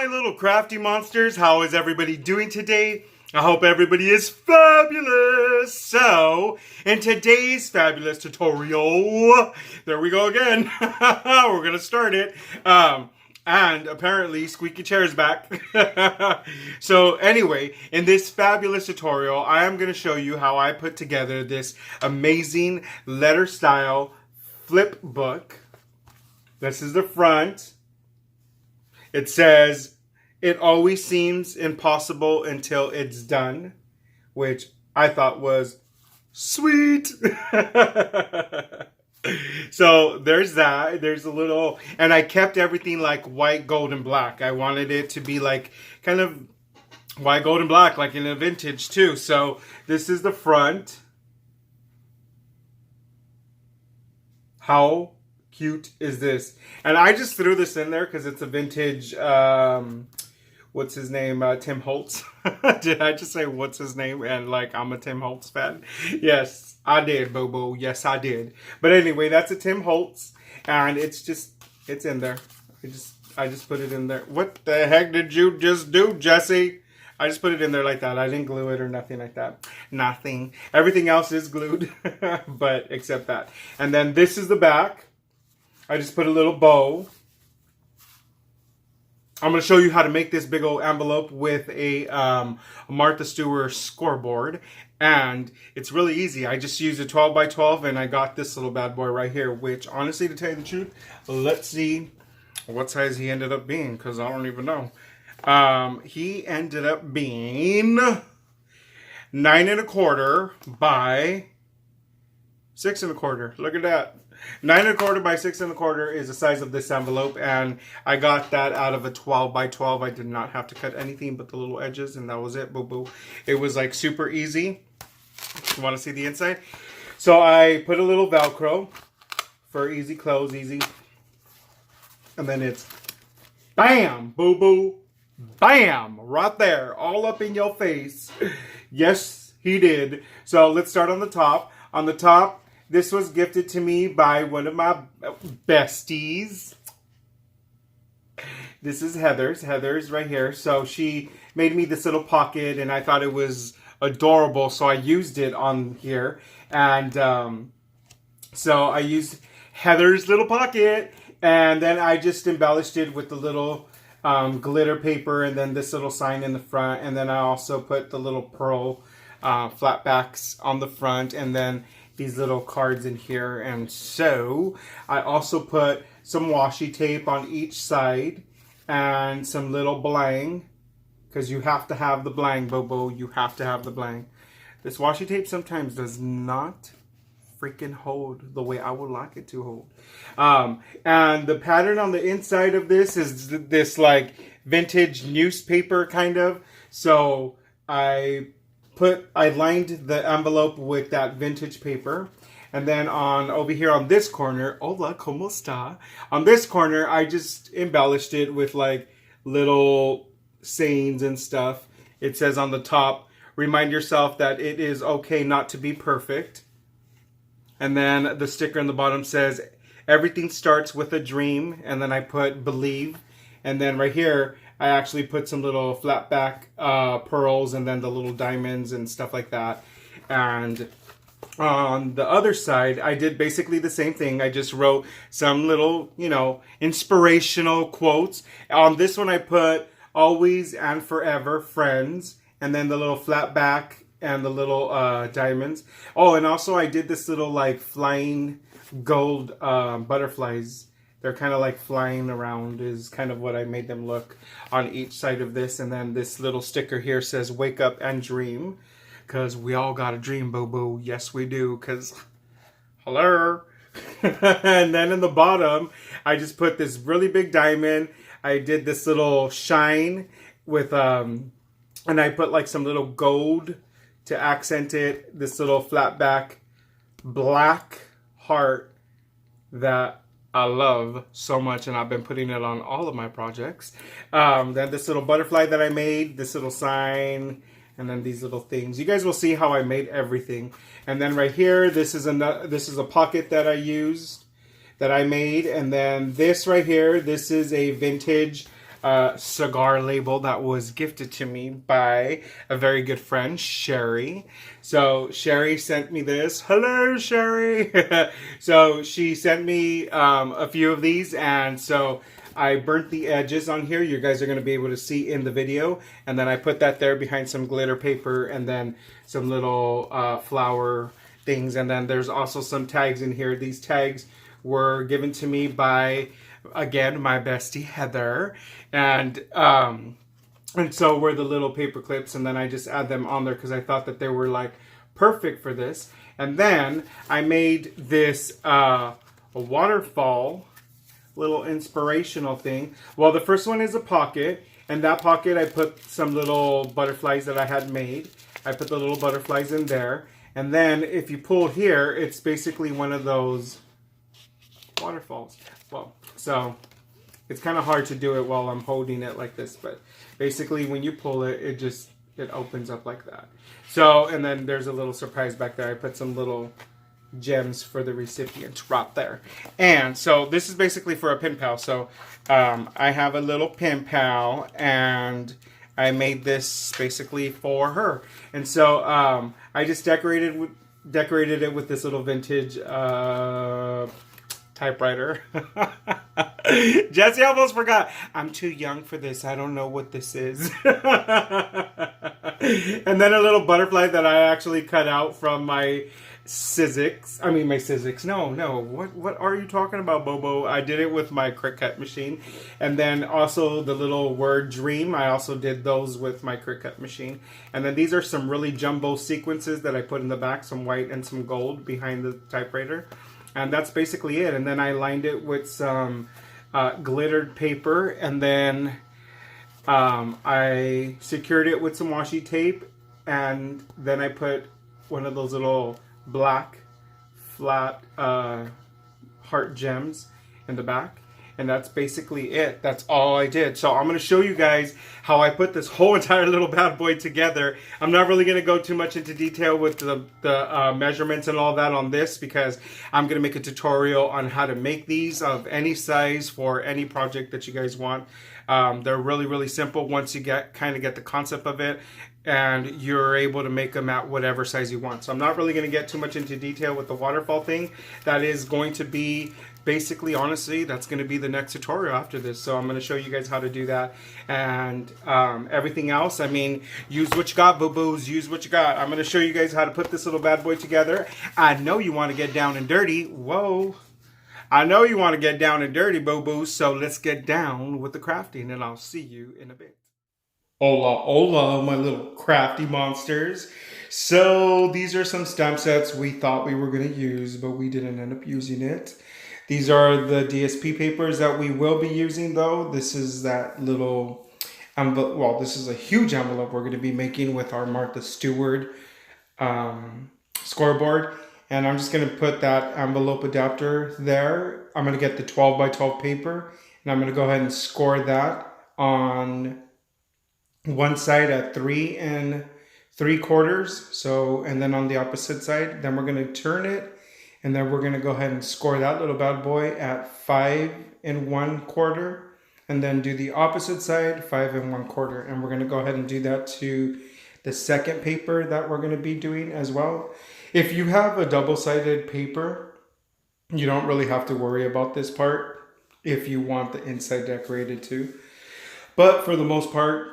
little crafty monsters. How is everybody doing today? I hope everybody is fabulous. So, in today's fabulous tutorial, there we go again. We're going to start it. And apparently, squeaky chair is back. So anyway, in this fabulous tutorial, I am going to show you how I put together this amazing letter style flip book. This is the front. It says, "It always seems impossible until it's done," which I thought was sweet. So there's that. There's a little, and I kept everything like white, gold, and black. I wanted it to be like kind of white, gold, and black, like in a vintage too. So this is the front. How cute is this? And I just threw this in there because it's a vintage, what's his name? Tim Holtz. Did I just say what's his name? And like, I'm a Tim Holtz fan. Yes, I did, Bobo. Yes, I did. But anyway, that's a Tim Holtz. And it's in there. I just put it in there. What the heck did you just do, Jesse? I just put it in there like that. I didn't glue it or nothing like that. Nothing. Everything else is glued, but except that. And then this is the back. I just put a little bow. I'm going to show you how to make this big old envelope with a Martha Stewart scoreboard. And it's really easy. I just used a 12 by 12 and I got this little bad boy right here, which honestly, to tell you the truth, let's see what size he ended up being, because I don't even know. He ended up being 9 1/4 by 6 1/4. Look at that. 9 1/4 by 6 1/4 is the size of this envelope, and I got that out of a 12 by 12. I did not have to cut anything but the little edges, and that was it. Boo boo. It was like super easy. You want to see the inside? So I put a little Velcro for easy close, easy, and then it's bam, boo boo, bam, right there, all up in your face. Yes, he did. So let's start on the top. On the top, this was gifted to me by one of my besties. This is Heather's. Heather's right here. So she made me this little pocket, and I thought it was adorable, so I used it on here. And so I used Heather's little pocket, and then I just embellished it with the little glitter paper, and then this little sign in the front, and then I also put the little pearl flat backs on the front, and then these little cards in here. And so I also put some washi tape on each side and some little blang, because you have to have the blang, Bobo. You have to have the blang. This washi tape sometimes does not freaking hold the way I would like it to hold. And the pattern on the inside of this is this like vintage newspaper kind of. So I lined the envelope with that vintage paper. And then over here on this corner, hola, como esta? On this corner, I just embellished it with like little sayings and stuff. It says on the top, "Remind yourself that it is okay not to be perfect." And then the sticker on the bottom says, "Everything starts with a dream." And then I put "believe." And then right here, I actually put some little flat back pearls, and then the little diamonds and stuff like that. And on the other side, I did basically the same thing. I just wrote some little, inspirational quotes. On this one, I put "always and forever friends," and then the little flat back and the little diamonds. Oh, and also I did this little like flying gold butterflies. They're kind of like flying around is kind of what I made them look on each side of this. And then this little sticker here says "Wake up and dream," because we all got a dream, boo-boo. Yes, we do, because hello. And then in the bottom, I just put this really big diamond. I did this little shine with, and I put like some little gold to accent it. This little flat back black heart that I love so much, and I've been putting it on all of my projects. Then this little butterfly that I made, this little sign, and then these little things. You guys will see how I made everything. And then right here, this is a pocket that I used, that I made. And then this right here, this is a vintage cigar label that was gifted to me by a very good friend, Sherry. So Sherry sent me this. Hello, Sherry. So she sent me a few of these, and so I burnt the edges on here. You guys are going to be able to see in the video. And then I put that there behind some glitter paper and then some little flower things. And then there's also some tags in here. These tags were given to me by, again, my bestie Heather. And so were the little paper clips. And then I just add them on there because I thought that they were like perfect for this. And then I made this a waterfall little inspirational thing. Well, the first one is a pocket, and that pocket I put some little butterflies that I had made. I put the little butterflies in there, and then if you pull here, it's basically one of those waterfalls. Well, so it's kind of hard to do it while I'm holding it like this, but basically when you pull it, it opens up like that. So, and then there's a little surprise back there. I put some little gems for the recipient right there. And so this is basically for a pen pal. So I have a little pen pal, and I made this basically for her. And so I just decorated it with this little vintage typewriter. Jesse almost forgot. I'm too young for this. I don't know what this is. And then a little butterfly that I actually cut out from my Sizzix. I mean, my Sizzix. No. What are you talking about, Bobo? I did it with my Cricut machine. And then also the little word dream. I also did those with my Cricut machine. And then these are some really jumbo sequences that I put in the back. Some white and some gold behind the typewriter. And that's basically it. And then I lined it with some glittered paper. And then I secured it with some washi tape. And then I put one of those little black flat heart gems in the back, and that's basically it. That's all I did. So I'm going to show you guys how I put this whole entire little bad boy together. I'm not really going to go too much into detail with the measurements and all that on this, because I'm going to make a tutorial on how to make these of any size for any project that you guys want. They're really simple once you kind of get the concept of it, and you're able to make them at whatever size you want. So I'm not really going to get too much into detail with the waterfall thing. That is going to be basically, honestly, that's going to be the next tutorial after this. So I'm going to show you guys how to do that. And everything else, I mean, use what you got, boo-boos. Use what you got. I'm going to show you guys how to put this little bad boy together. I know you want to get down and dirty. Whoa. I know you want to get down and dirty, boo-boos. So let's get down with the crafting, and I'll see you in a bit. Hola, my little crafty monsters. So these are some stamp sets we thought we were going to use, but we didn't end up using it. These are the DSP papers that we will be using, though. This is that little envelope. Well, this is a huge envelope we're going to be making with our Martha Stewart scoreboard. And I'm just going to put that envelope adapter there. I'm going to get the 12 by 12 paper, and I'm going to go ahead and score that on one side at 3 3/4. So, and then on the opposite side, then we're going to turn it, and then we're going to go ahead and score that little bad boy at 5 1/4, and then do the opposite side 5 1/4. And we're going to go ahead and do that to the second paper that we're going to be doing as well. If you have a double-sided paper, you don't really have to worry about this part if you want the inside decorated too. But for the most part,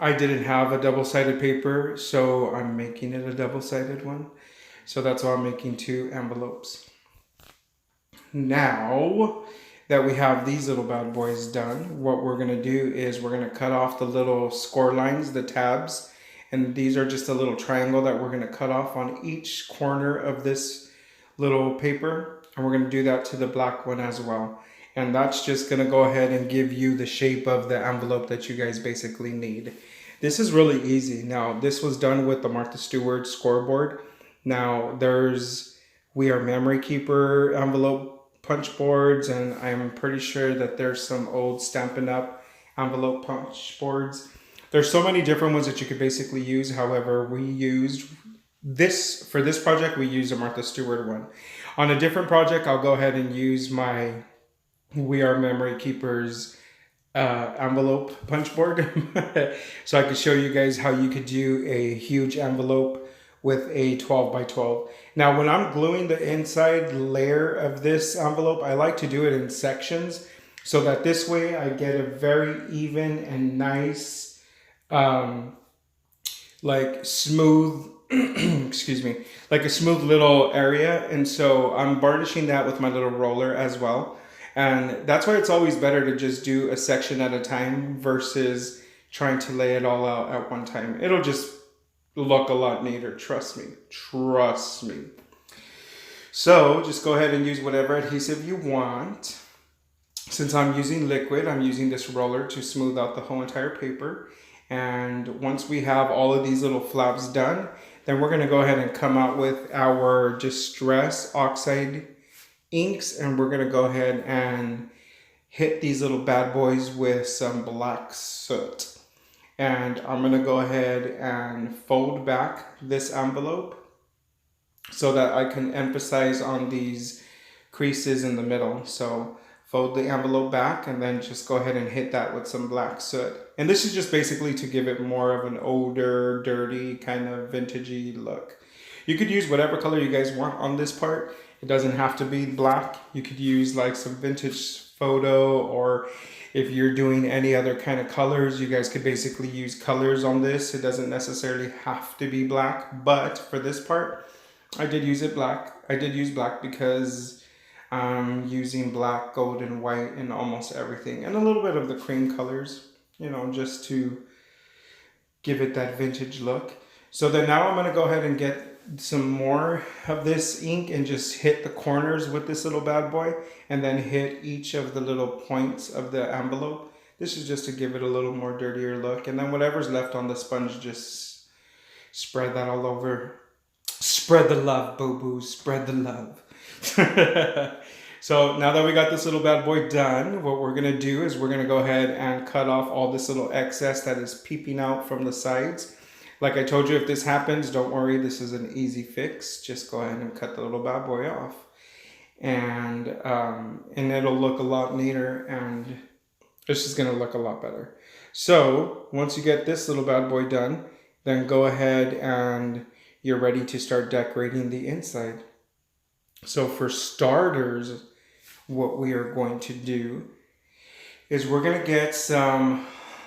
I didn't have a double-sided paper, so I'm making it a double-sided one. So that's why I'm making 2 envelopes. Now that we have these little bad boys done, what we're going to do is we're going to cut off the little score lines, the tabs. And these are just a little triangle that we're going to cut off on each corner of this little paper. And we're going to do that to the black one as well. And that's just going to go ahead and give you the shape of the envelope that you guys basically need. This is really easy. Now, this was done with the Martha Stewart scoreboard. Now, there's We Are Memory Keeper envelope punch boards, and I'm pretty sure that there's some old Stampin' Up! Envelope punch boards. There's so many different ones that you could basically use. However, we used this, for this project, we used a Martha Stewart one. On a different project, I'll go ahead and use my We Are Memory Keepers envelope punch board. So I could show you guys how you could do a huge envelope with a 12 by 12. Now when I'm gluing the inside layer of this envelope, I like to do it in sections so that this way I get a very even and nice like smooth excuse me, like a smooth little area. And so I'm varnishing that with my little roller as well. And that's why it's always better to just do a section at a time versus trying to lay it all out at one time. It'll just look a lot neater, trust me, trust me. So just go ahead and use whatever adhesive you want. Since I'm using liquid, I'm using this roller to smooth out the whole entire paper. And once we have all of these little flaps done, then we're going to go ahead and come out with our Distress Oxide inks, and we're going to go ahead and hit these little bad boys with some black soot. And I'm going to go ahead and fold back this envelope so that I can emphasize on these creases in the middle. So fold the envelope back and then just go ahead and hit that with some black soot. And this is just basically to give it more of an older, dirty, kind of vintagey look. You could use whatever color you guys want on this part. It doesn't have to be black. You could use like some vintage photo, or if you're doing any other kind of colors, you guys could basically use colors on this. It doesn't necessarily have to be black, but for this part, I did use it black. I did use black because I'm using black, gold, and white in almost everything, and a little bit of the cream colors, you know, just to give it that vintage look. So then now I'm going to go ahead and get some more of this ink and just hit the corners with this little bad boy, and then hit each of the little points of the envelope. This is just to give it a little more dirtier look, and then whatever's left on the sponge, just spread that all over. Spread the love, boo-boo, spread the love. So now that we got this little bad boy done, what we're going to do is we're going to go ahead and cut off all this little excess that is peeping out from the sides. Like I told you, if this happens, don't worry, this is an easy fix. Just go ahead and cut the little bad boy off. And it'll look a lot neater, and it's just going to look a lot better. So once you get this little bad boy done, then go ahead and you're ready to start decorating the inside. So for starters, what we are going to do is we're going to get some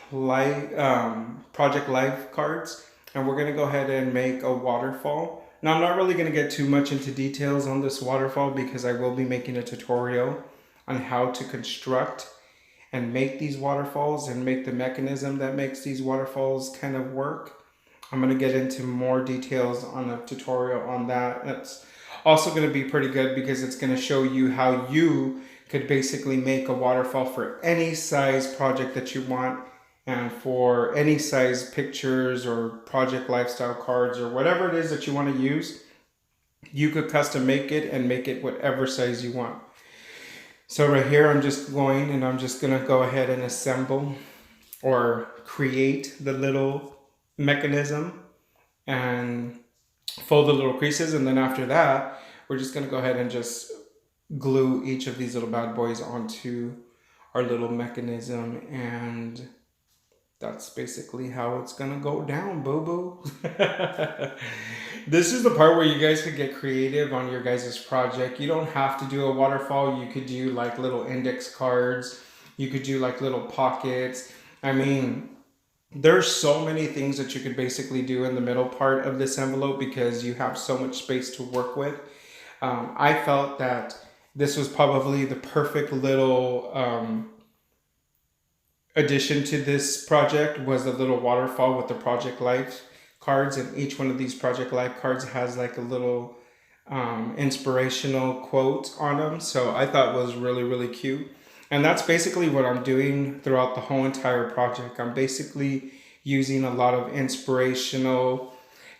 Project Life cards, and we're going to go ahead and make a waterfall. Now I'm not really going to get too much into details on this waterfall because I will be making a tutorial on how to construct and make these waterfalls and make the mechanism that makes these waterfalls kind of work. I'm going to get into more details on a tutorial on that. That's also going to be pretty good because it's going to show you how you could basically make a waterfall for any size project that you want, and for any size pictures or project lifestyle cards or whatever it is that you want to use, you could custom make it and make it whatever size you want. So right here, I'm just going to go ahead and assemble or create the little mechanism and fold the little creases, and then after that we're just going to go ahead and just glue each of these little bad boys onto our little mechanism, and that's basically how it's going to go down, boo-boo. This is the part where you guys could get creative on your guys' project. You don't have to do a waterfall. You could do like little index cards. You could do like little pockets. I mean, there's so many things that you could basically do in the middle part of this envelope because you have so much space to work with. I felt that this was probably the perfect little addition to this project, was the little waterfall with the Project Life cards, and each one of these Project Life cards has like a little inspirational quote on them. So I thought it was really, really cute. And that's basically what I'm doing throughout the whole entire project. I'm basically using a lot of inspirational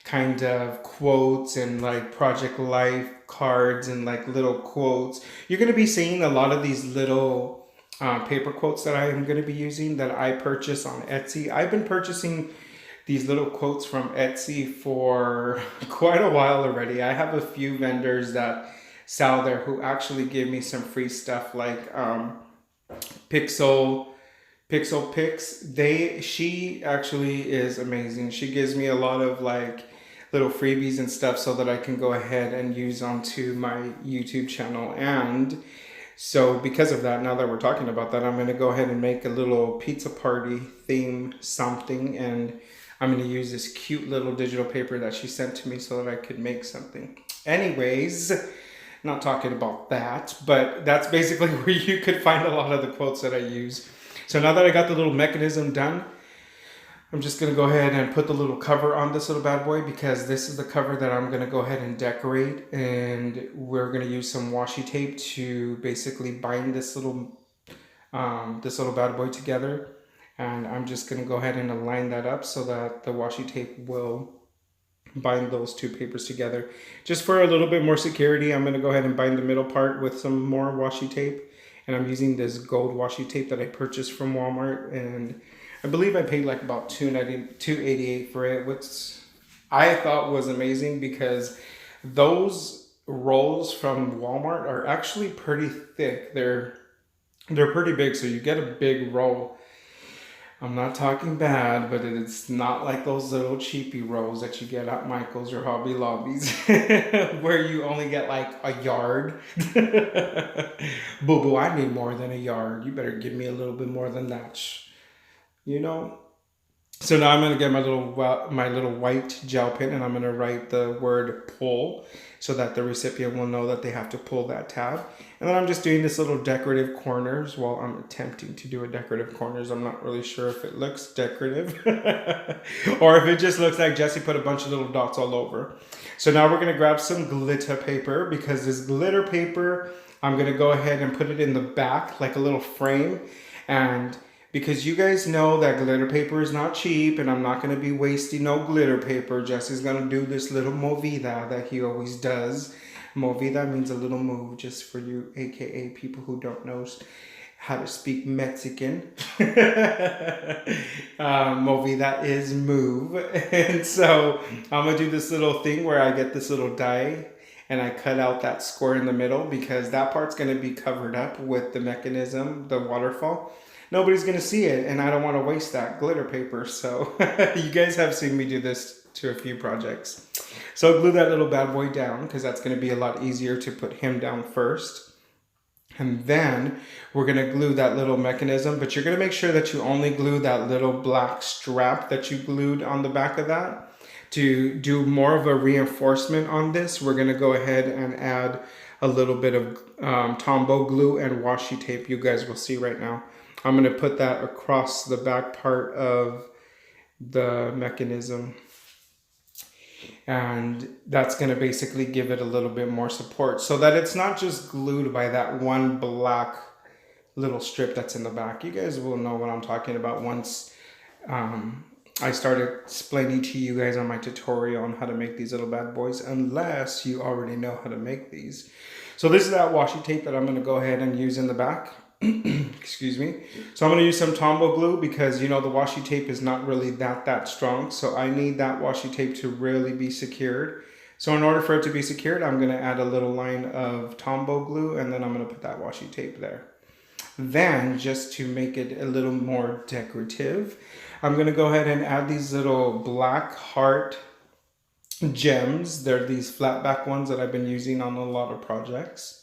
kind of quotes and like Project Life cards and like little quotes. You're going to be seeing a lot of these little paper quotes that I am going to be using that I purchase on Etsy. I've been purchasing these little quotes from Etsy for quite a while already. I have a few vendors that sell there who actually give me some free stuff like pixel Pixel Pix. She actually is amazing. She gives me a lot of like little freebies and stuff so that I can go ahead and use onto my YouTube channel. And so because of that, now that we're talking about that, I'm going to go ahead and make a little pizza party theme something, and I'm going to use this cute little digital paper that she sent to me so that I could make something. Anyways, not talking about that, but that's basically where you could find a lot of the quotes that I use. So now that I got the little mechanism done, I'm just going to go ahead and put the little cover on this little bad boy, because this is the cover that I'm going to go ahead and decorate, and we're going to use some washi tape to basically bind this little bad boy together. And I'm just going to go ahead and align that up so that the washi tape will bind those two papers together. Just for a little bit more security, I'm going to go ahead and bind the middle part with some more washi tape. And I'm using this gold washi tape that I purchased from Walmart, and I believe I paid like about $2.88 for it, which I thought was amazing, because those rolls from Walmart are actually pretty thick. They're pretty big, so you get a big roll. I'm not talking bad, but it's not like those little cheapy rolls that you get at Michael's or Hobby Lobbies where you only get like a yard. Boo-boo, I need more than a yard. You better give me a little bit more than that. You know? So now I'm going to get my little white gel pen, and I'm going to write the word pull so that the recipient will know that they have to pull that tab. And then I'm just doing this little decorative corners while I'm attempting to do a decorative corners. I'm not really sure if it looks decorative or if it just looks like Jesse put a bunch of little dots all over. So now we're going to grab some glitter paper, because this glitter paper, I'm going to go ahead and put it in the back like a little frame. And because you guys know that glitter paper is not cheap, and I'm not going to be wasting no glitter paper. Jesse's going to do this little movida that he always does. Movida means a little move, just for you aka people who don't know how to speak Mexican. Movida is move. And so I'm going to do this little thing where I get this little die and I cut out that square in the middle, because that part's going to be covered up with the mechanism, the waterfall. Nobody's going to see it, and I don't want to waste that glitter paper. So you guys have seen me do this to a few projects. So glue that little bad boy down, because that's going to be a lot easier to put him down first. And then we're going to glue that little mechanism, but you're going to make sure that you only glue that little black strap that you glued on the back of that. To do more of a reinforcement on this, we're going to go ahead and add a little bit of Tombow glue and washi tape. You guys will see right now. I'm going to put that across the back part of the mechanism. And that's going to basically give it a little bit more support, so that it's not just glued by that one black little strip that's in the back. You guys will know what I'm talking about once I started explaining to you guys on my tutorial on how to make these little bad boys, unless you already know how to make these. So this is that washi tape that I'm going to go ahead and use in the back. Excuse me. So I'm going to use some Tombow glue, because you know the washi tape is not really that strong, so I need that washi tape to really be secured. So in order for it to be secured, I'm going to add a little line of Tombow glue, and then I'm going to put that washi tape there. Then, just to make it a little more decorative, I'm going to go ahead and add these little black heart gems. They're these flat back ones that I've been using on a lot of projects.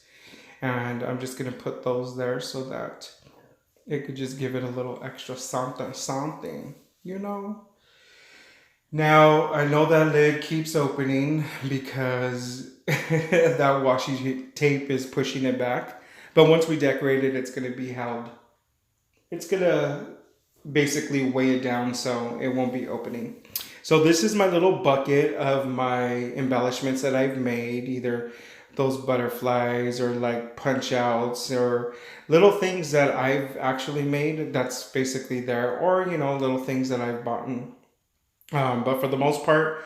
And I'm just going to put those there so that it could just give it a little extra something, you know. Now, I know that lid keeps opening because that washi tape is pushing it back. But once we decorate it, it's going to be held. It's going to basically weigh it down so it won't be opening. So this is my little bucket of my embellishments that I've made, either those butterflies or like punch outs or little things that I've actually made. That's basically there, or you know, little things that I've bought. But for the most part,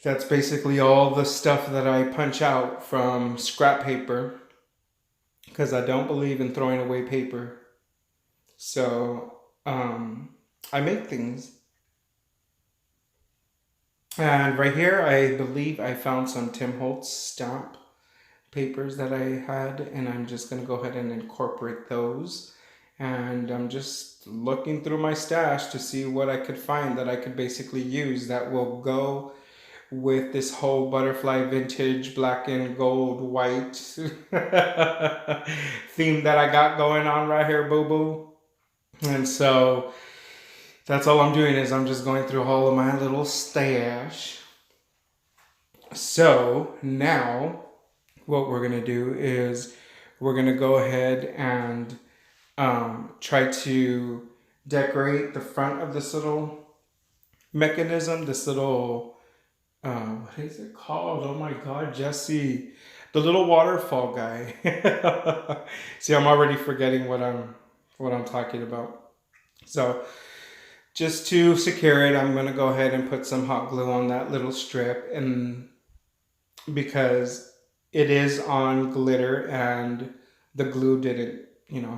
that's basically all the stuff that I punch out from scrap paper, because I don't believe in throwing away paper. So I make things. And right here, I believe I found some Tim Holtz stamp papers that I had, and I'm just going to go ahead and incorporate those. and I'm just looking through my stash to see what I could find that I could basically use that will go with this whole butterfly vintage black and gold white theme that I got going on right here, boo boo. And so that's all I'm doing is I'm just going through all of my little stash. So now what we're gonna do is we're gonna go ahead and try to decorate the front of this little mechanism, this little what is it called? Oh my God, Jesse, the little waterfall guy. See, I'm already forgetting what I'm talking about. So just to secure it, I'm gonna go ahead and put some hot glue on that little strip, and because it is on glitter and the glue didn't,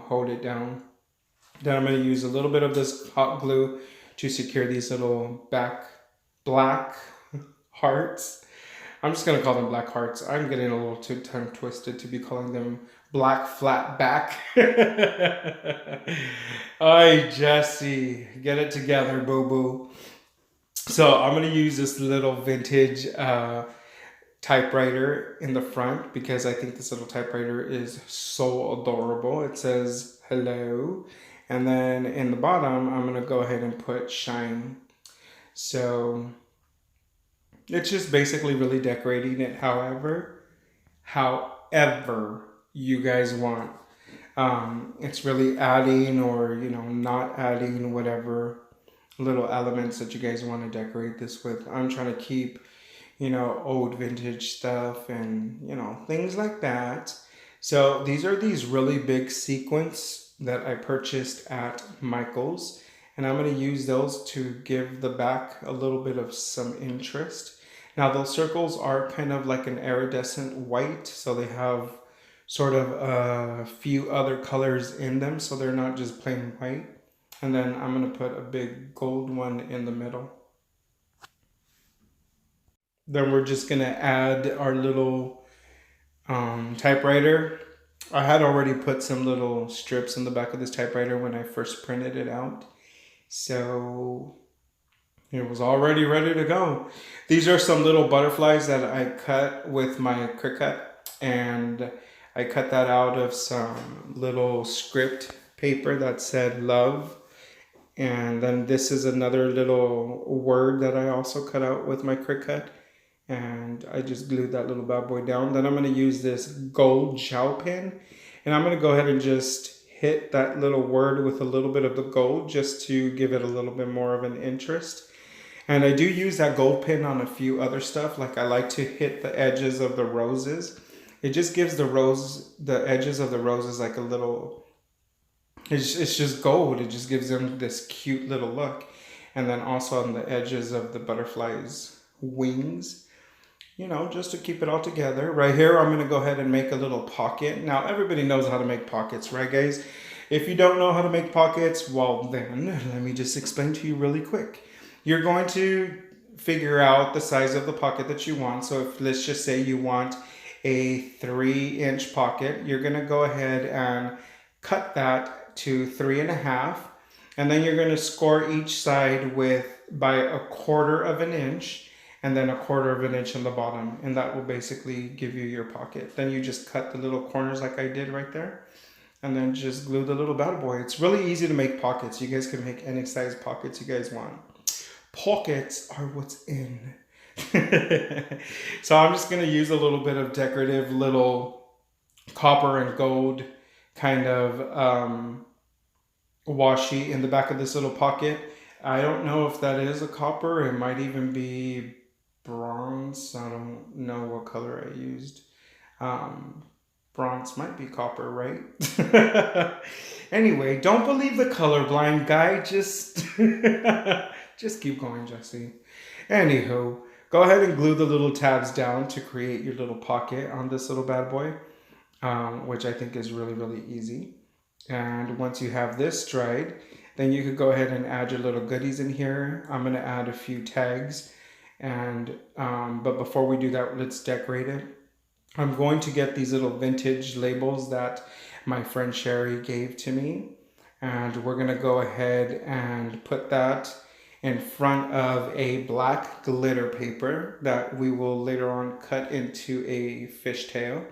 hold it down. Then I'm gonna use a little bit of this hot glue to secure these little black hearts. I'm just gonna call them black hearts. I'm getting a little too tongue twisted to be calling them black flat back. Ay, Jesse, get it together, boo boo. So I'm gonna use this little vintage typewriter in the front because I think this little typewriter is so adorable. It says hello, and then in the bottom I'm gonna go ahead and put shine. So it's just basically really decorating it however you guys want. It's really adding or not adding whatever little elements that you guys want to decorate this with. I'm trying to keep old vintage stuff and things like that. So these are these really big sequins that I purchased at Michael's, and I'm going to use those to give the back a little bit of some interest. Now those circles are kind of like an iridescent white, so they have sort of a few other colors in them, so they're not just plain white. And then I'm going to put a big gold one in the middle. Then we're just going to add our little typewriter. I had already put some little strips in the back of this typewriter when I first printed it out. So it was already ready to go. These are some little butterflies that I cut with my Cricut, and I cut that out of some little script paper that said love. And then this is another little word that I also cut out with my Cricut, and I just glued that little bad boy down. Then I'm going to use this gold gel pen, and I'm going to go ahead and just hit that little word with a little bit of the gold just to give it a little bit more of an interest. And I do use that gold pen on a few other stuff. Like I like to hit the edges of the roses. It just gives the edges of the roses like a little, it's just gold. It just gives them this cute little look. And then also on the edges of the butterfly's wings, just to keep it all together. Right here, I'm going to go ahead and make a little pocket. Now, everybody knows how to make pockets, right, guys? If you don't know how to make pockets, well, then let me just explain to you really quick. You're going to figure out the size of the pocket that you want. So if let's just say you want a 3-inch pocket, you're going to go ahead and cut that to 3.5, and then you're going to score each side by 1/4 of an inch, and then 1/4 of an inch on the bottom, and that will basically give you your pocket. Then you just cut the little corners like I did right there, and then just glue the little bad boy. It's really easy to make pockets. You guys can make any size pockets you guys want. Pockets are what's in. So I'm just going to use a little bit of decorative little copper and gold kind of washi in the back of this little pocket. I don't know if that is a copper. It might even be bronze. I don't know what color I used. Bronze might be copper, right? Anyway, don't believe the colorblind guy. Just keep going, Jesse. Anywho, go ahead and glue the little tabs down to create your little pocket on this little bad boy, which I think is really, really easy. And once you have this dried, then you could go ahead and add your little goodies in here. I'm going to add a few tags, and but before we do that, let's decorate it. I'm going to get these little vintage labels that my friend Sherry gave to me, And we're gonna go ahead and put that in front of a black glitter paper that we will later on cut into a fishtail.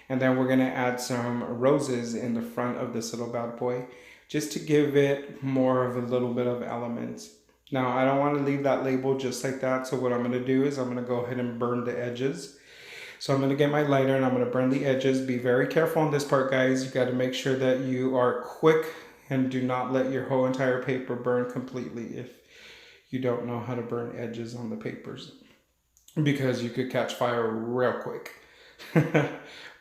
And then we're gonna add some roses in the front of this little bad boy, just to give it more of a little bit of elements. Now, I don't want to leave that label just like that, so what I'm gonna do is I'm gonna go ahead and burn the edges. So I'm gonna get my lighter and I'm gonna burn the edges. Be very careful on this part, guys. You gotta make sure that you are quick and do not let your whole entire paper burn completely if you don't know how to burn edges on the papers, because you could catch fire real quick.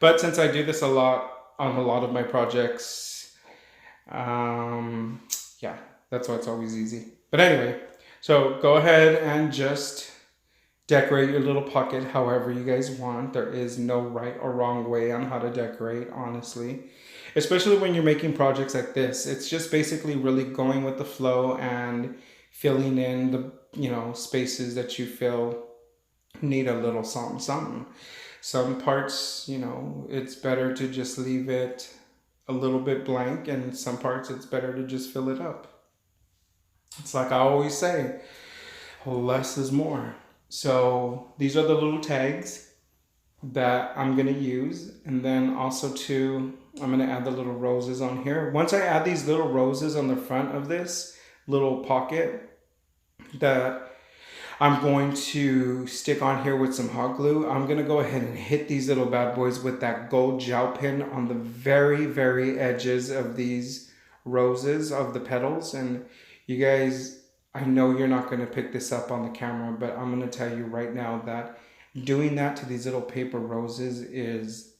But since I do this a lot on a lot of my projects, yeah, that's why it's always easy. But anyway, so go ahead and just decorate your little pocket however you guys want. There is no right or wrong way on how to decorate, honestly. Especially when you're making projects like this. It's just basically really going with the flow and filling in the, spaces that you feel need a little something, something. Some parts, it's better to just leave it a little bit blank, and some parts it's better to just fill it up. It's like I always say, less is more. So these are the little tags that I'm gonna use, and then also too, I'm gonna add the little roses on here. Once I add these little roses on the front of this little pocket that I'm going to stick on here with some hot glue, I'm gonna go ahead and hit these little bad boys with that gold gel pen on the very, very edges of these roses, of the petals. And you guys, I know you're not gonna pick this up on the camera, but I'm gonna tell you right now that doing that to these little paper roses is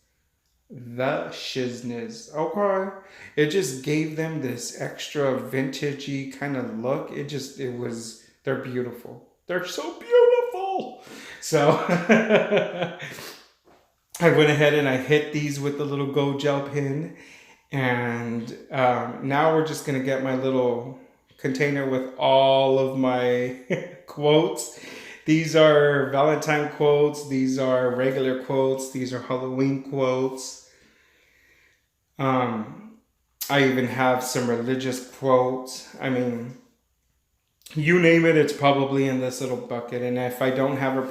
the shizness. Okay, it just gave them this extra vintagey kind of look. They're beautiful. They're so beautiful. So I went ahead and I hit these with the little gold gel pen. And now we're just going to get my little container with all of my quotes. These are Valentine quotes. These are regular quotes. These are Halloween quotes. I even have some religious quotes. I mean, you name it, it's probably in this little bucket. And if I don't have a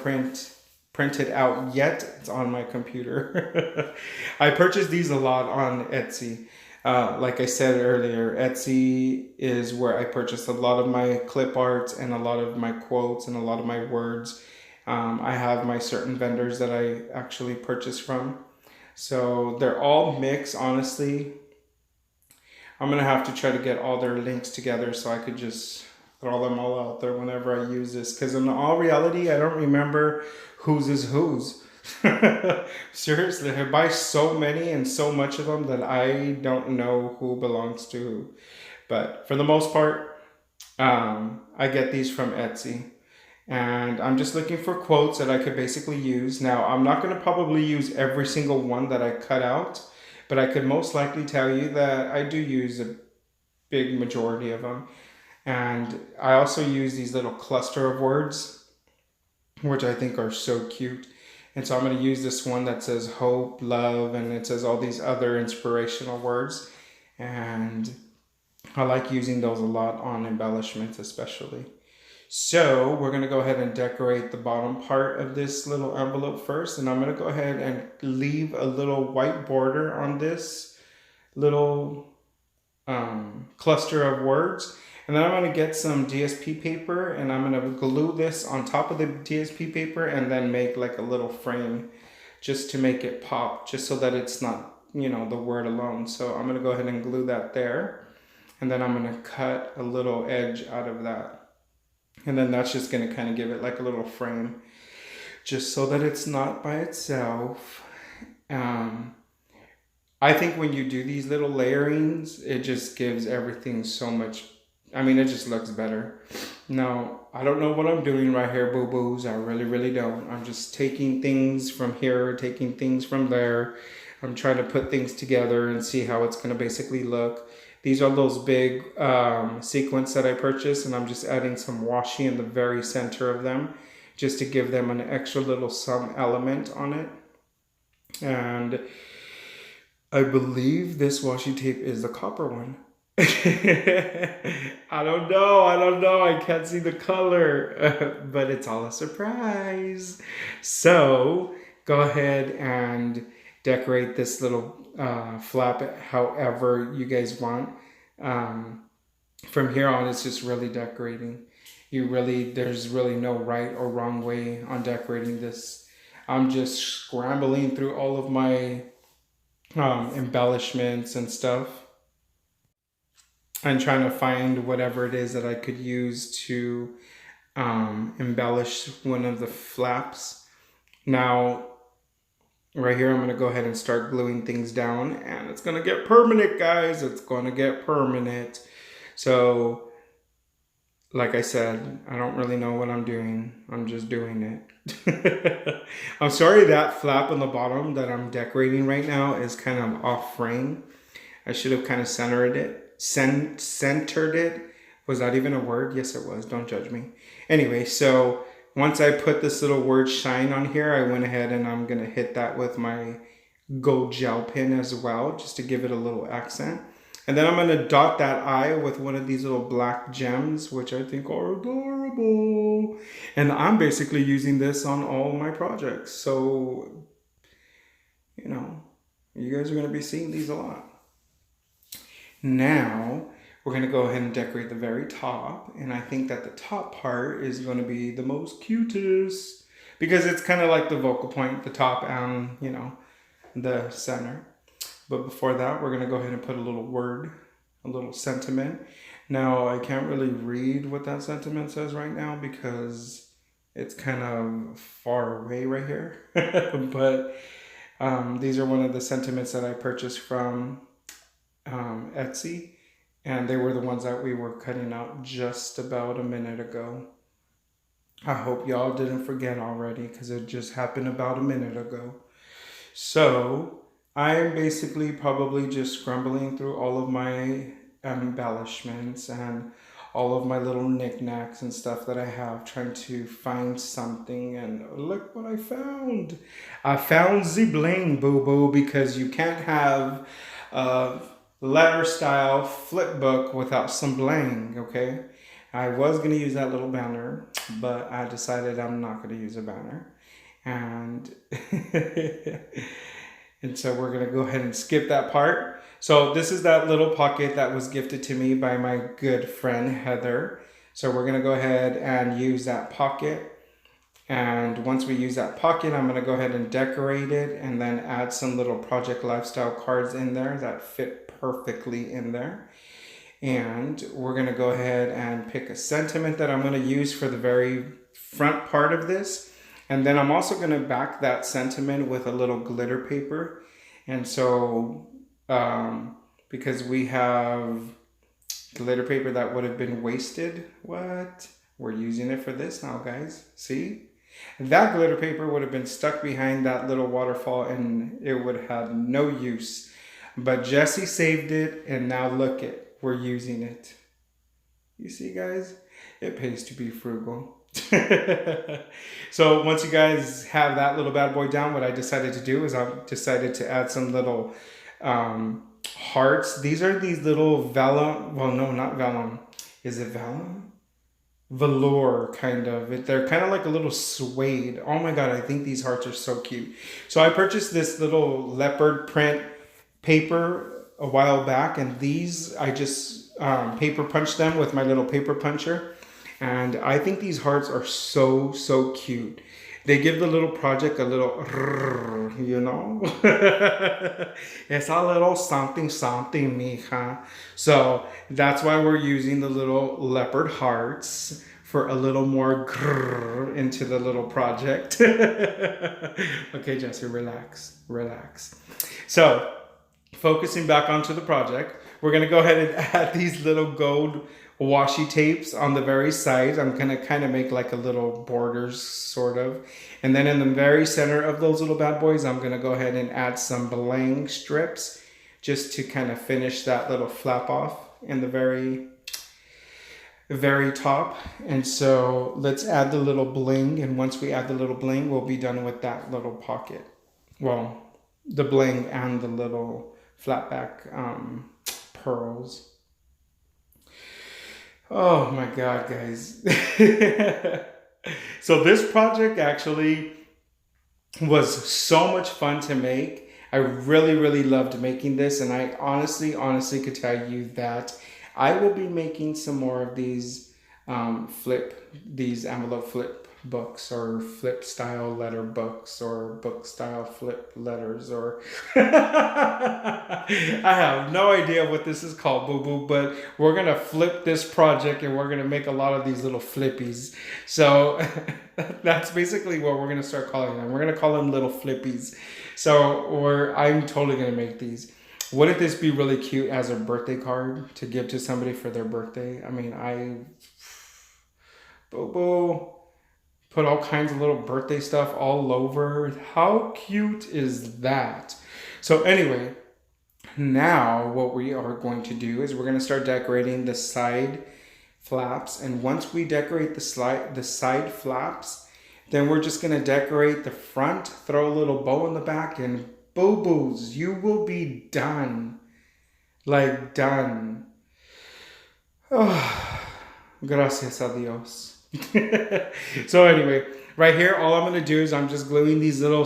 printed out yet, it's on my computer. I purchased these a lot on Etsy. Like I said earlier, Etsy is where I purchased a lot of my clip arts and a lot of my quotes and a lot of my words. I have my certain vendors that I actually purchase from. So they're all mixed, honestly. I'm going to have to try to get all their links together so I could just throw them all out there whenever I use this. Because in all reality, I don't remember whose is whose. Seriously, I buy so many and so much of them that I don't know who belongs to who. But for the most part, I get these from Etsy. And I'm just looking for quotes that I could basically use. Now, I'm not going to probably use every single one that I cut out, but I could most likely tell you that I do use a big majority of them. And I also use these little cluster of words, which I think are so cute. And so I'm going to use this one that says hope, love, and it says all these other inspirational words. And I like using those a lot on embellishments especially. So we're going to go ahead and decorate the bottom part of this little envelope first. And I'm going to go ahead and leave a little white border on this little cluster of words. And then I'm going to get some DSP paper and I'm going to glue this on top of the DSP paper and then make like a little frame just to make it pop, just so that it's not, the word alone. So I'm going to go ahead and glue that there. And then I'm going to cut a little edge out of that. And then that's just going to kind of give it like a little frame, just so that it's not by itself. I think when you do these little layerings, it just gives everything so much, it just looks better. Now, I don't know what I'm doing right here, boo-boos. I really, really don't. I'm just taking things from here, taking things from there. I'm trying to put things together and see how it's going to basically look. These are those big sequins that I purchased, and I'm just adding some washi in the very center of them just to give them an extra little some element on it. And I believe this washi tape is the copper one. I don't know. I don't know. I can't see the color, but it's all a surprise. So go ahead and decorate this little flap however you guys want. Um, from here on, it's just really decorating. There's really no right or wrong way on decorating this. I'm just scrambling through all of my embellishments and stuff and trying to find whatever it is that I could use to embellish one of the flaps. Now, right here, I'm going to go ahead and start gluing things down, and it's going to get permanent, guys. It's going to get permanent. So, like I said, I don't really know what I'm doing. I'm just doing it. I'm sorry that flap on the bottom that I'm decorating right now is kind of off frame. I should have kind of centered it. Centered it. Was that even a word? Yes, it was. Don't judge me. Anyway, so once I put this little word shine on here, I went ahead and I'm going to hit that with my gold gel pen as well, just to give it a little accent. And then I'm going to dot that eye with one of these little black gems, which I think are adorable. And I'm basically using this on all my projects. So, you know, you guys are going to be seeing these a lot. Now, we're going to go ahead and decorate the very top. And I think that the top part is going to be the most cutest, because it's kind of like the focal point, the top and, you know, the center. But before that, we're going to go ahead and put a little word, a little sentiment. Now, I can't really read what that sentiment says right now because it's kind of far away right here. But these are one of the sentiments that I purchased from Etsy. And they were the ones that we were cutting out just about a minute ago. I hope y'all didn't forget already, because it just happened about a minute ago. So I'm basically probably just scrambling through all of my embellishments and all of my little knickknacks and stuff that I have, trying to find something. And look what I found. I found the bling, boo-boo, because you can't have letter style flipbook without some bling, okay? I was going to use that little banner, but I decided I'm not going to use a banner. And and so we're going to go ahead and skip that part. So this is that little pocket that was gifted to me by my good friend Heather. So we're going to go ahead and use that pocket. And once we use that pocket, I'm going to go ahead and decorate it and then add some little Project Lifestyle cards in there that fit perfectly in there. And we're going to go ahead and pick a sentiment that I'm going to use for the very front part of this. And then I'm also going to back that sentiment with a little glitter paper. And so, because we have glitter paper that would have been wasted, we're using it for this now, guys. See? That glitter paper would have been stuck behind that little waterfall and it would have had no use. But Jesse saved it, and now look it. We're using it. You see, guys? It pays to be frugal. So once you guys have that little bad boy down, what I decided to do is I decided to add some little hearts. These are these little vellum. Well, no, not vellum. Is it vellum? Velour, kind of. They're kind of like a little suede. Oh my god, I think these hearts are so cute. So I purchased this little leopard print paper a while back, and these I just paper punched them with my little paper puncher, and I think these hearts are so cute. They give the little project a little, you know, it's a little something, mija. So that's why we're using the little leopard hearts for a little more into the little project. Okay, Jesse, relax. So, focusing back onto the project, we're going to go ahead and add these little gold washi tapes on the very sides. I'm going to kind of make like a little borders, sort of. And then in the very center of those little bad boys, I'm going to go ahead and add some bling strips just to kind of finish that little flap off in the very top. And so let's add the little bling. And once we add the little bling, we'll be done with that little pocket. Well, the bling and the little flat back pearls. Oh my God, guys. So this project actually was so much fun to make. I really, really loved making this, and I honestly could tell you that I will be making some more of these envelope flip books, or flip style letter books, or book style flip letters, or I have no idea what this is called, boo boo, but we're gonna flip this project and we're gonna make a lot of these little flippies. So that's basically what we're gonna start calling them. We're gonna call them little flippies. So, or I'm totally gonna make these. Wouldn't this be really cute as a birthday card to give to somebody for their birthday? I mean, boo boo, put all kinds of little birthday stuff all over. How cute is that? So anyway, now what we are going to do is we're going to start decorating the side flaps, and once we decorate the side flaps, then we're just going to decorate the front, throw a little bow in the back, and boo-boos, you will be done. Like done. Oh, gracias a Dios. So anyway, right here, all I'm going to do is I'm just gluing these little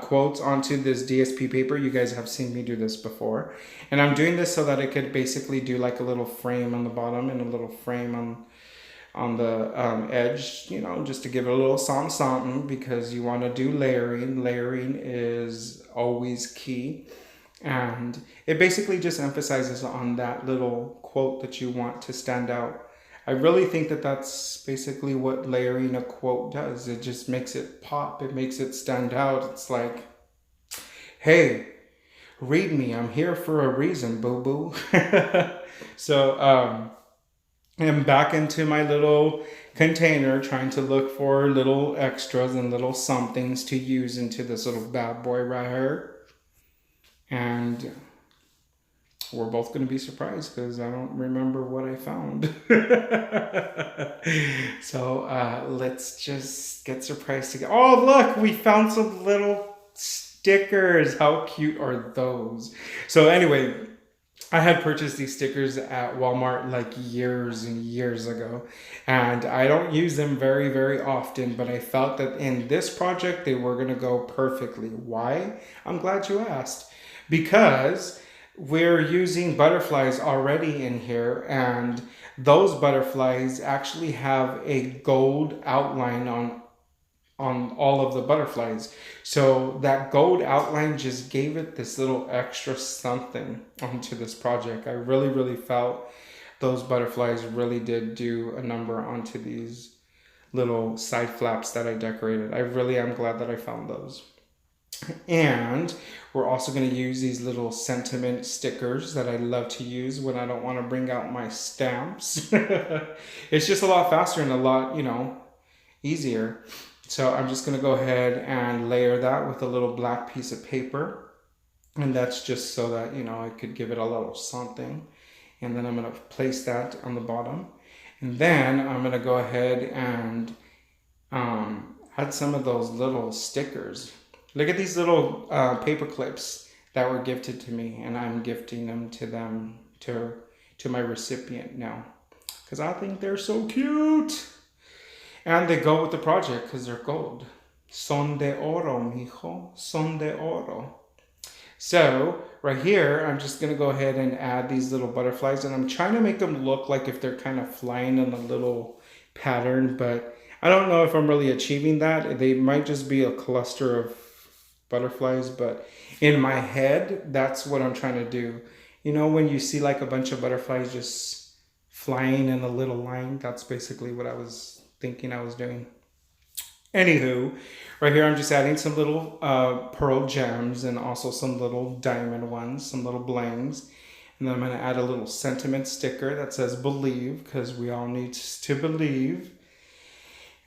quotes onto this DSP paper. You guys have seen me do this before. And I'm doing this so that I could basically do like a little frame on the bottom and a little frame on the edge, you know, just to give it a little something, because you want to do layering. Layering is always key. And it basically just emphasizes on that little quote that you want to stand out. I really think that that's basically what layering a quote does. It just makes it pop. It makes it stand out. It's like, hey, read me. I'm here for a reason, boo-boo. So, I'm back into my little container trying to look for little extras and little somethings to use into this little bad boy right here. And we're both going to be surprised because I don't remember what I found. So let's just get surprised together. Oh, look, we found some little stickers. How cute are those? So anyway, I had purchased these stickers at Walmart like years and years ago, and I don't use them very, very often, but I felt that in this project, they were going to go perfectly. Why? I'm glad you asked. Because we're using butterflies already in here, and those butterflies actually have a gold outline on all of the butterflies. So that gold outline just gave it this little extra something onto this project. I really, really felt those butterflies really did do a number onto these little side flaps that I decorated. I really am glad that I found those. And we're also going to use these little sentiment stickers that I love to use when I don't want to bring out my stamps. It's just a lot faster and a lot, you know, easier. So I'm just going to go ahead and layer that with a little black piece of paper. And that's just so that, you know, I could give it a little something. And then I'm going to place that on the bottom. And then I'm going to go ahead and add some of those little stickers. Look at these little paper clips that were gifted to me, and I'm gifting them to my recipient now, because I think they're so cute. And they go with the project because they're gold. Son de oro, mijo. Son de oro. So right here, I'm just going to go ahead and add these little butterflies, and I'm trying to make them look like if they're kind of flying in a little pattern, but I don't know if I'm really achieving that. They might just be a cluster of butterflies, but in my head, that's what I'm trying to do. You know, when you see like a bunch of butterflies just flying in a little line, that's basically what I was thinking I was doing. Anywho, right here I'm just adding some little pearl gems and also some little diamond ones, some little blings. And then I'm going to add a little sentiment sticker that says believe, because we all need to believe.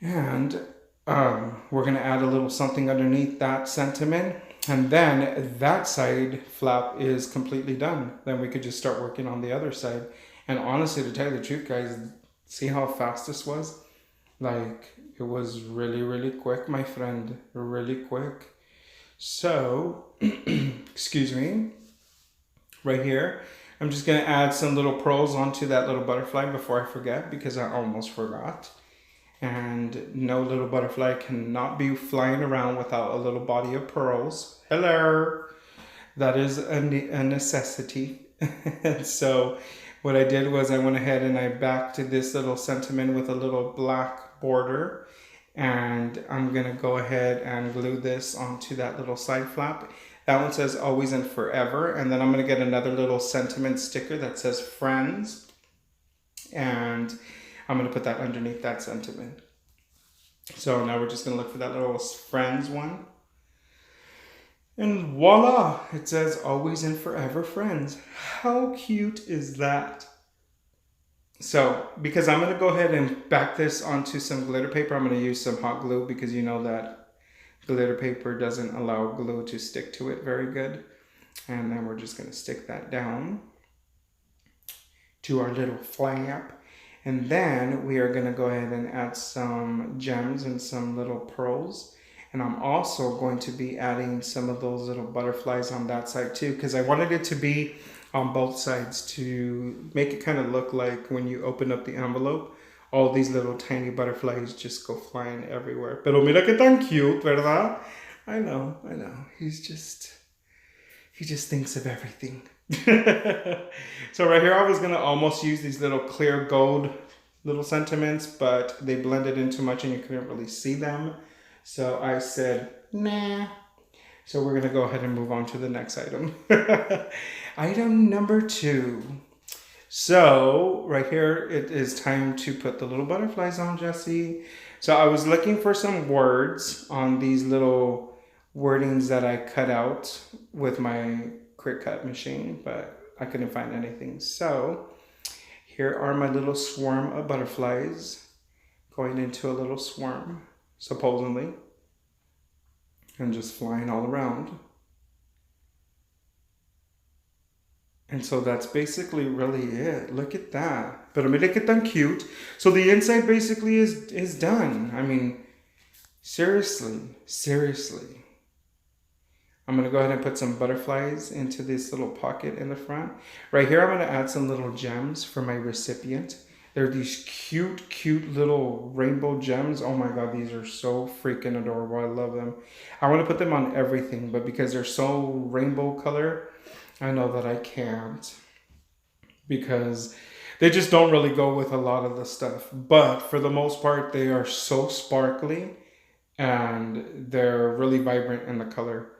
And we're going to add a little something underneath that sentiment. And then that side flap is completely done. Then we could just start working on the other side. And honestly, to tell you the truth, guys, see how fast this was? Like, it was really, really quick, my friend. Really quick. So, excuse me. Right here, I'm just going to add some little pearls onto that little butterfly before I forget, because I almost forgot. And no little butterfly cannot be flying around without a little body of pearls. Hello! That is a necessity. And so what I did was I went ahead and I backed this little sentiment with a little black border. And I'm going to go ahead and glue this onto that little side flap. That one says always and forever. And then I'm going to get another little sentiment sticker that says friends. And I'm going to put that underneath that sentiment. So now we're just going to look for that little friends one. And voila, it says always and forever friends. How cute is that? So, because I'm going to go ahead and back this onto some glitter paper, I'm going to use some hot glue, because you know that glitter paper doesn't allow glue to stick to it very good. And then we're just going to stick that down to our little flap. And then we are going to go ahead and add some gems and some little pearls. And I'm also going to be adding some of those little butterflies on that side too, because I wanted it to be on both sides to make it kind of look like when you open up the envelope, all these little tiny butterflies just go flying everywhere. Pero mira que tan cute, ¿verdad? I know. He just thinks of everything. So right here I was gonna almost use these little clear gold little sentiments, but they blended in too much and you couldn't really see them. So I said, nah. So we're gonna go ahead and move on to the next item. Item number 2. So right here, it is time to put the little butterflies on, Jessie. So I was looking for some words on these little wordings that I cut out with my quick cut machine, but I couldn't find anything. So here are my little swarm of butterflies going into a little swarm, supposedly, and just flying all around. And so that's basically really it. Look at that. Pero mira que tan cute. So the inside basically is done. I mean, seriously. I'm going to go ahead and put some butterflies into this little pocket in the front. Right here, I'm going to add some little gems for my recipient. They're these cute little rainbow gems. Oh my God, these are so freaking adorable. I love them. I want to put them on everything, but because they're so rainbow color, I know that I can't, because they just don't really go with a lot of the stuff. But for the most part, they are so sparkly and they're really vibrant in the color.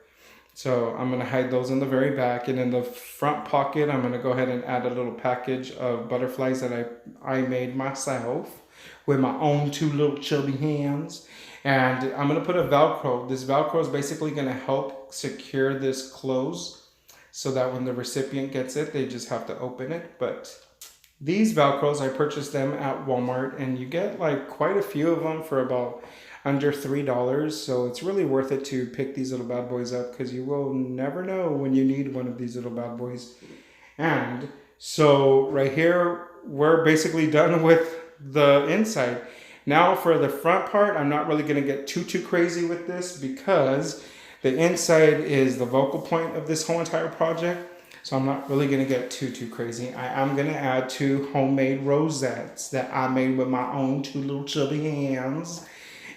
So I'm going to hide those in the very back. And in the front pocket, I'm going to go ahead and add a little package of butterflies that I made myself with my own 2 little chubby hands. And I'm going to put a Velcro. This Velcro is basically going to help secure this close, so that when the recipient gets it, they just have to open it. But these Velcros, I purchased them at Walmart, and you get like quite a few of them for about under $3. So it's really worth it to pick these little bad boys up, because you will never know when you need one of these little bad boys. And so right here, we're basically done with the inside. Now for the front part, I'm not really going to get too crazy with this, because the inside is the vocal point of this whole entire project. So I'm not really going to get too crazy. I am going to add 2 homemade rosettes that I made with my own 2 little chubby hands.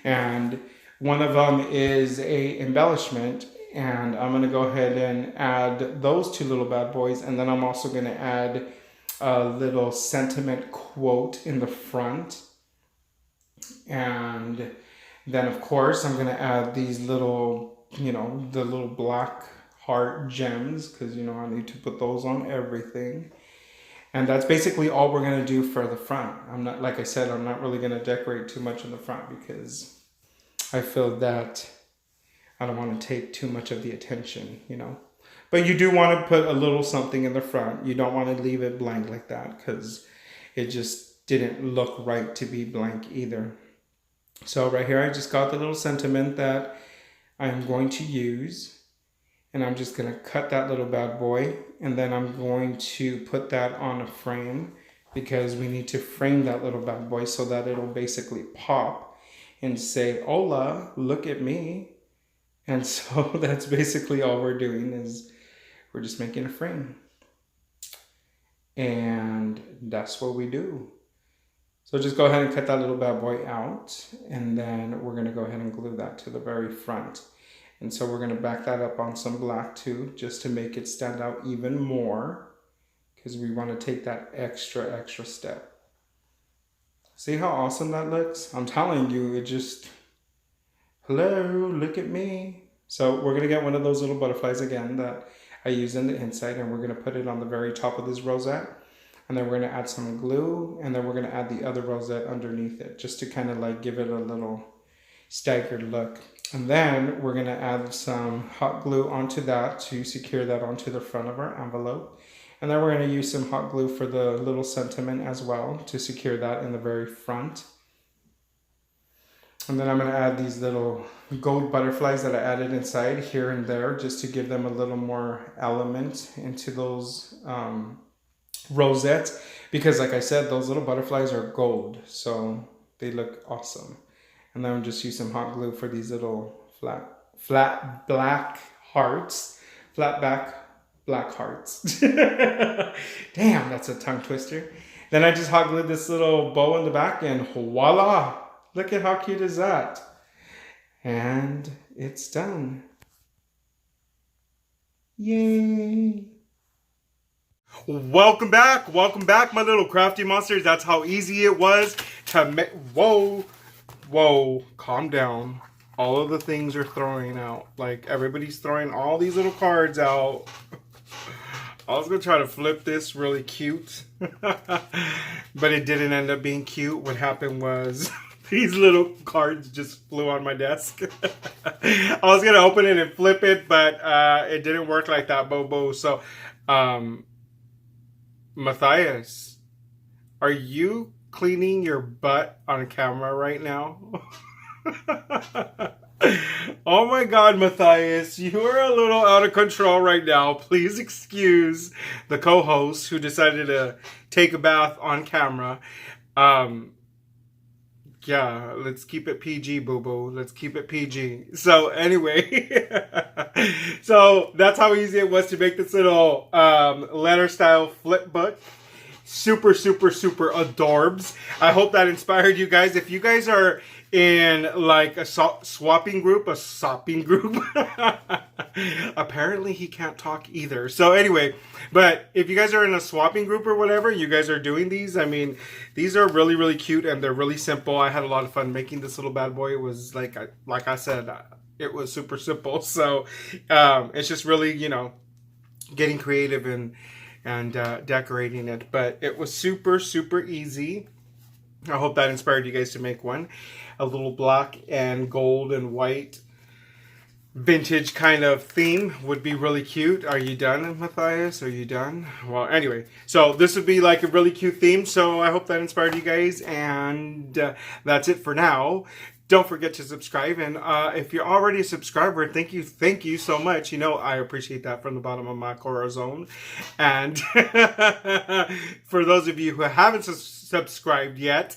And one of them is a embellishment. And I'm going to go ahead and add those 2 little bad boys. And then I'm also going to add a little sentiment quote in the front. And then, of course, I'm going to add these little, the little black heart gems, because, I need to put those on everything. And that's basically all we're going to do for the front. I'm not, like I said, I'm not really going to decorate too much in the front, because I feel that I don't want to take too much of the attention, But you do want to put a little something in the front. You don't want to leave it blank like that, because it just didn't look right to be blank either. So right here, I just got the little sentiment that I'm going to use, and I'm just going to cut that little bad boy, and then I'm going to put that on a frame, because we need to frame that little bad boy so that it'll basically pop and say, hola, look at me. And so that's basically all we're doing, is we're just making a frame. And that's what we do. So just go ahead and cut that little bad boy out, and then we're gonna go ahead and glue that to the very front. And so we're gonna back that up on some black too, just to make it stand out even more, because we wanna take that extra step. See how awesome that looks? I'm telling you, it just, hello, look at me. So we're gonna get one of those little butterflies again that I use in the inside, and we're gonna put it on the very top of this rosette. And then we're gonna add some glue, and then we're gonna add the other rosette underneath it, just to kind of like give it a little staggered look. And then we're gonna add some hot glue onto that to secure that onto the front of our envelope. And then we're gonna use some hot glue for the little sentiment as well to secure that in the very front. And then I'm gonna add these little gold butterflies that I added inside here and there, just to give them a little more element into those rosettes, because like I said, those little butterflies are gold, so they look awesome. And then I'll just use some hot glue for these little flat black hearts, flat back black hearts. Damn, that's a tongue twister. Then I just hot glued this little bow in the back, and voila, look at how cute is that. And it's done. Yay. Welcome back, my little crafty monsters. That's how easy it was to make. Whoa, calm down. All of the things are throwing out. Like, everybody's throwing all these little cards out. I was gonna try to flip this really cute, but it didn't end up being cute. What happened was these little cards just flew on my desk. I was gonna open it and flip it, but it didn't work like that, Bobo. So, Matthias, are you cleaning your butt on camera right now? Oh my God, Matthias, you are a little out of control right now. Please excuse the co-host who decided to take a bath on camera. Yeah, let's keep it PG, boo-boo. Let's keep it PG. So anyway, so that's how easy it was to make this little letter style flip book. Super adorbs. I hope that inspired you guys. If you guys are in like a sopping group, apparently he can't talk either. So anyway, but if you guys are in a swapping group or whatever, you guys are doing these. I mean, these are really cute, and they're really simple. I had a lot of fun making this little bad boy. It was like I said, it was super simple. So it's just really, you know, getting creative and decorating it. But it was super easy. I hope that inspired you guys to make one. A little black and gold and white vintage kind of theme would be really cute. Are you done, Matthias? Are you done? Well, anyway, so this would be like a really cute theme. So I hope that inspired you guys. And that's it for now. Don't forget to subscribe. And if you're already a subscriber, thank you so much. You know, I appreciate that from the bottom of my corazon. And for those of you who haven't subscribed yet,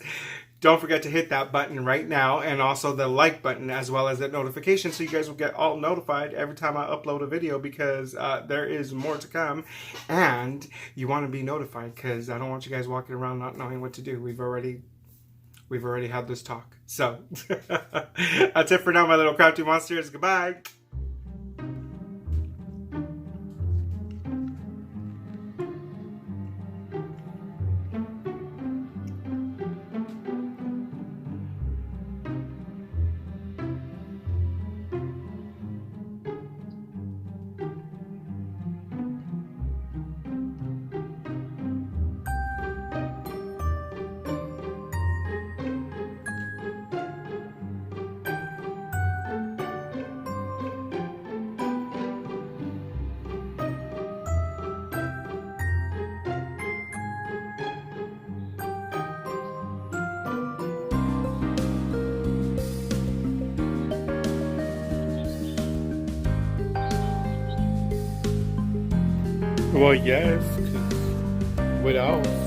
don't forget to hit that button right now, and also the like button, as well as that notification, so you guys will get all notified every time I upload a video, because there is more to come, and you want to be notified, because I don't want you guys walking around not knowing what to do. We've already had this talk. So that's it for now, my little crafty monsters. Goodbye. Well, yes, 'cause what else?